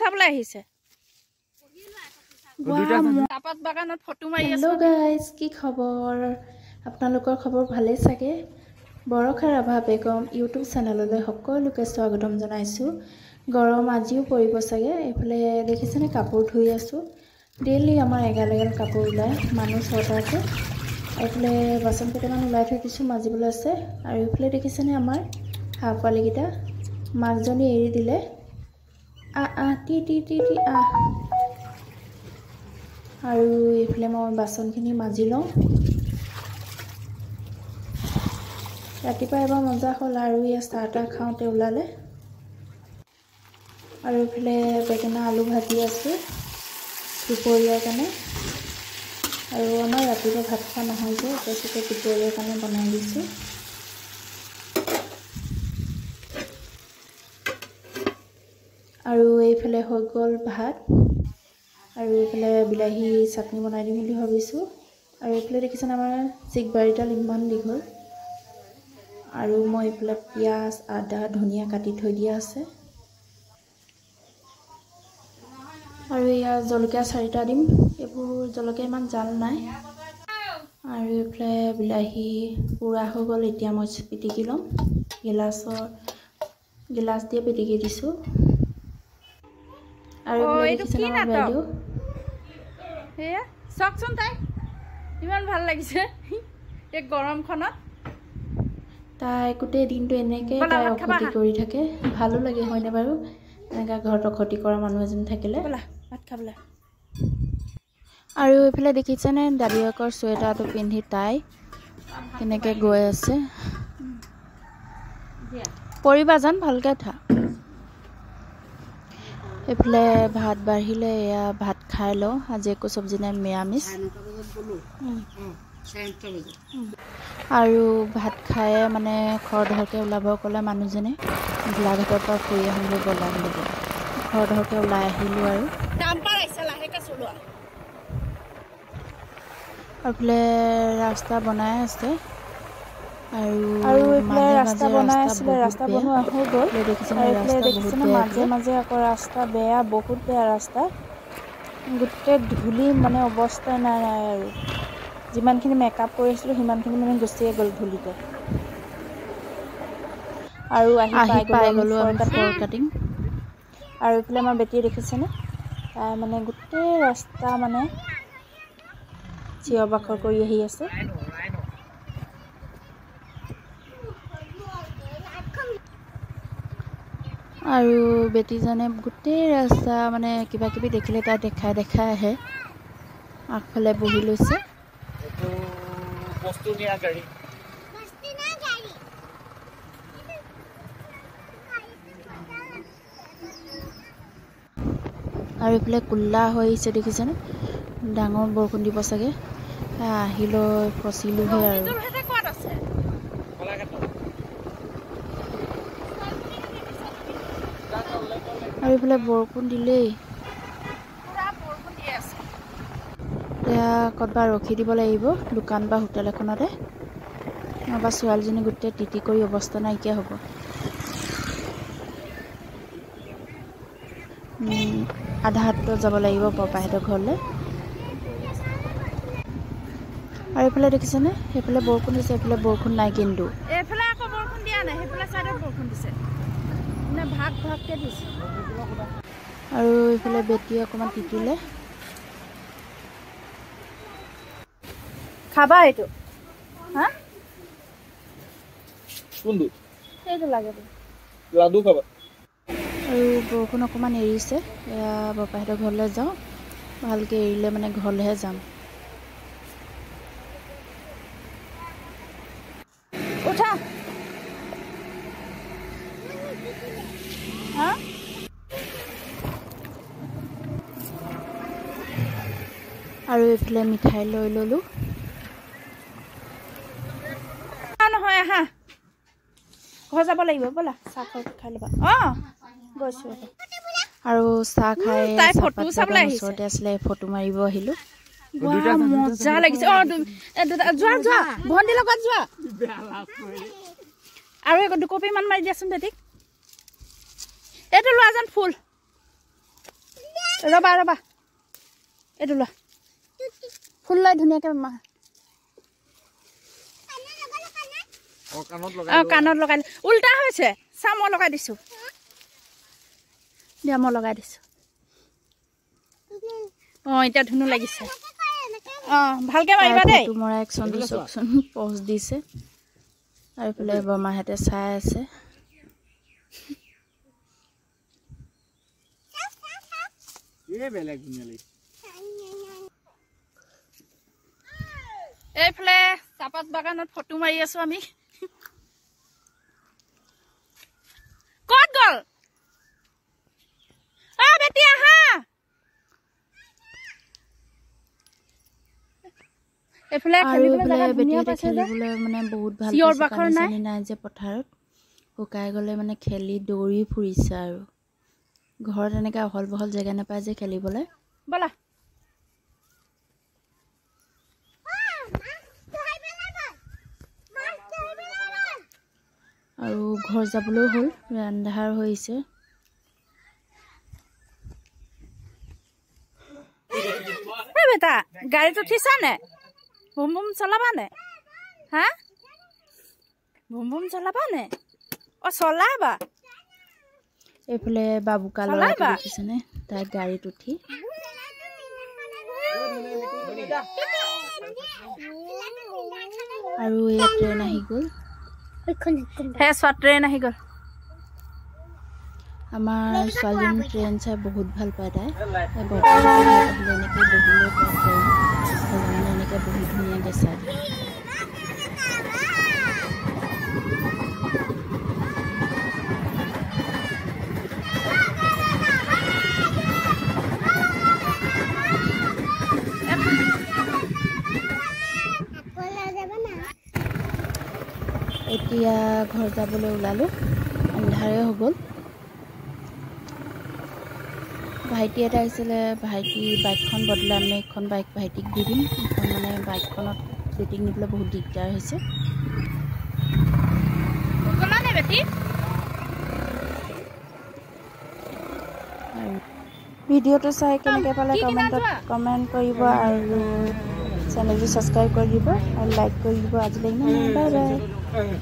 চাবলৈ আহিছে চাহপাত বাগানত ফটো মাৰি আছে হেল্ল' গাইজ কি খবৰ আপোনালোকৰ খবৰ ভালেই চাগে বৰষা ৰাভা বেগম ইউটিউব চেনেললৈ সকলোকে স্বাগতম জনাইছোঁ গৰম আজিও পৰিব চাগে এইফালে দেখিছেনে কাপোৰ ধুই আছোঁ ডেইলি আমাৰ এগাল কাপোৰ ওলায় মানুহ ছটা আছে এইফালে বাচন কেইটামান ওলাই থৈ দিছোঁ মাজিবলৈ আছে আৰু এইফালে দেখিছেনে আমাৰ হাঁহ পোৱালিকেইটা মাকজনী এৰি দিলে টি টি টি টি আৰু এইফালে মই বাচনখিনি মাজি লওঁ ৰাতিপুৱা এবাৰ মজা হ'ল আৰু ইয়াত চাহ খাওঁতে ওলালে আৰু এইফালে বেঙেনা আলু ভাজি আছোঁ দুপৰীয়াৰ কাৰণে আৰু আমাৰ ৰাতিপুৱা ভাত খোৱা নহয় যে তাৰপিছতে দুপৰীয়াৰ কাৰণে বনাই দিছোঁ আৰু এইফালে হৈ গ'ল ভাত আৰু এইফালে বিলাহী চাটনি বনাই দিম বুলি ভাবিছোঁ আৰু এইফালে দেখিছেনে আমাৰ চিকবাৰীডাল ইমান দীঘল আৰু মই এইফালে পিঁয়াজ আদা ধনিয়া কাটি থৈ দিয়া আছে আৰু ইয়াৰ জলকীয়া 4টা দিম এইবোৰ জলকীয়া ইমান জাল নাই আৰু এইফালে বিলাহী পুৰা হৈ গ'ল এতিয়া মই পিটিকি ল'ম গিলাচ দিয়ে পিটিকি দিছোঁ আৰু এইফালে দেখিছেনে আমাৰ বাইদেউ সেয়া চাওকচোন তাই ইমান ভাল লাগিছে এই গৰমখনত তাই গোটেই দিনটো এনেকৈ তাই অখতি কৰি থাকে ভালো লাগে হয়নে বাৰু এনেকৈ ঘৰত অখতি কৰা মানুহ এজন থাকিলে ভাত খাবলৈ আৰু এইফালে দেখিছেনে দাদীয়েকৰ চুৱেটাৰটো পিন্ধি তাই কেনেকৈ গৈ আছে পৰিবা যেন ভালকৈ থা এইফালে ভাত বাঢ়িলে এয়া ভাত খাই লওঁ আজি একো চব্জি নাই নিৰামিষ আৰু ভাত খাই মানে খৰধৰকৈ ওলাব ক'লে মানুহজনে গোলাঘাটৰ পৰা ফুৰি আহিলোঁ গ'লা বুলি খৰধৰকৈ ওলাই আহিলোঁ আৰু এইফালে ৰাস্তা বনাই আছে আৰু এইফালে ৰাস্তা বনাই আছিলে ৰাস্তা বনোৱা হৈ গ'ল দেখিছেনে মাজে মাজে আকৌ ৰাস্তা বেয়া বহুত বেয়া ৰাস্তা গোটেই ধূলি মানে অৱস্থা নাই আৰু যিমানখিনি মেকআপ কৰিছিলোঁ সিমানখিনি মানে গুচিয়ে গ'ল ধূলিতে আৰু আহি পাই গ'লোঁ আমি ফৰ কাটিং আৰু এইফালে আমাৰ বেটীয়ে দেখিছেনে তাই মানে গোটেই ৰাস্তা মানে চিঞৰ বাখৰ কৰি আহি আছে আৰু বেটীজনে গোটেই ৰাস্তা মানে কিবা কিবি দেখিলে তাই দেখাই আহে আগফালে বহি লৈছে আৰু এইফালে কুল্লা হৈ আহিছে দেখিছেনে ডাঙৰ বৰষুণ দিব চাগে আহিলৈ ফচিলোহে আৰু এইফালে বৰষুণ দিলেই এতিয়া ক'ৰবাত ৰখি দিব লাগিব দোকান বা হোটেল এখনতে নহবা ছোৱালীজনী গোটেই তিতি কৰি অৱস্থা নাইকিয়া হ'ব আধা হাতত যাব লাগিব বৰপাহঁতৰ ঘৰলৈ আৰু এইফালে দেখিছেনে সেইফালে বৰষুণ দিছে এইফালে বৰষুণ নাই কিন্তু এইফালে আকৌ বৰষুণ দিয়া নাই সেইফালে চাইডত বৰষুণ দিছে মানে ভাগকৈ দিছে আৰু এইফালে বেটী অকণমান তিতিলে খাবা এইটো হা কোনটো এইটো লাগে লাডু খাবা আৰু বৰষুণ অকণমান এৰিছে এয়া বৰপাহঁতৰ ঘৰলৈ যাওঁ ভালকৈ এৰিলে মানে ঘৰলৈহে যাম উঠা হা আৰু এইফালে মিঠাই লৈ ল'লোঁ নহয় আহা ঘৰ যাব লাগিব ব'লা চাহ খাই ল'বা গৈছোঁ আৰু চাহ খাই তাই ফটো চাবলৈ ওচৰতে আছিলে ফটো মাৰিব আহিলোঁ মজা লাগিছে যোৱা যোৱা ভণ্টিৰ লগত যোৱা আৰু 2 কপিমান মাৰি দিয়াচোন বেটীক এইটো লোৱা যেন ফুল ৰবা ৰবা এইটো লোৱা ফুল লৈ ধুনীয়াকৈ মা কাণত লগাই উল্টা হৈছে চা মই লগাই দিছোঁ দিয়া মই লগাই দিছোঁ এতিয়া ধুনু লাগিছে ভালকৈ মাৰিবা দেই তোমাৰ একচন দিছকচোন পজ দিছে আৰু এইফালে বৰমাহঁতে চাই আছে এইফালে চাহপাত বাগানত ফটো মাৰি আছো আমি ক'ত গ'ল বেটি আহা এইফালে খেলিবলৈ মানে বহুত ভাল নাই যে পথাৰত শুকাই গ'লে মানে খেলি দৌৰি ফুৰিছে আৰু ঘৰত এনেকৈ অহল বহল জেগা নাপায় যে খেলিবলৈ ব'লা আৰু ঘৰ যাবলৈও হ'ল আন্ধাৰ হৈছে বেটা গাড়ীত উঠিছা নে বুম বুম চলাবা নে হা বুম বুম চলাবা নে চলাবা এইফালে বাবুকা ল'ৰাটো দেখিছেনে তাই গাড়ীত উঠি আৰু এই ট্ৰেইন আহি গ'ল ট্ৰেইন আহি গ'ল আমাৰ ছোৱালীজনী ট্ৰেইন চাই বহুত ভাল পায় তাই এনেকৈ বহিলৈ এনেকৈ বহুত ধুনীয়াকৈ চাই এতিয়া ঘৰ যাবলৈ ওলালোঁ আন্ধাৰে হৈ গ'ল ভাইটি এটা আহিছিলে ভাইটি বাইকখন বদলাই মানে এখন বাইক ভাইটিক দি দিম এখন মানে বাইকখনত শ্বুটিং নিবলৈ বহুত দিগদাৰ হৈছে আৰু ভিডিঅ'টো চাই কেনেকৈ পালে কমেণ্ট কৰিব আৰু চেনেলটো ছাবস্ক্ৰাইব কৰি দিব আৰু লাইক কৰি দিব আজিলৈ ইমান বাই বাই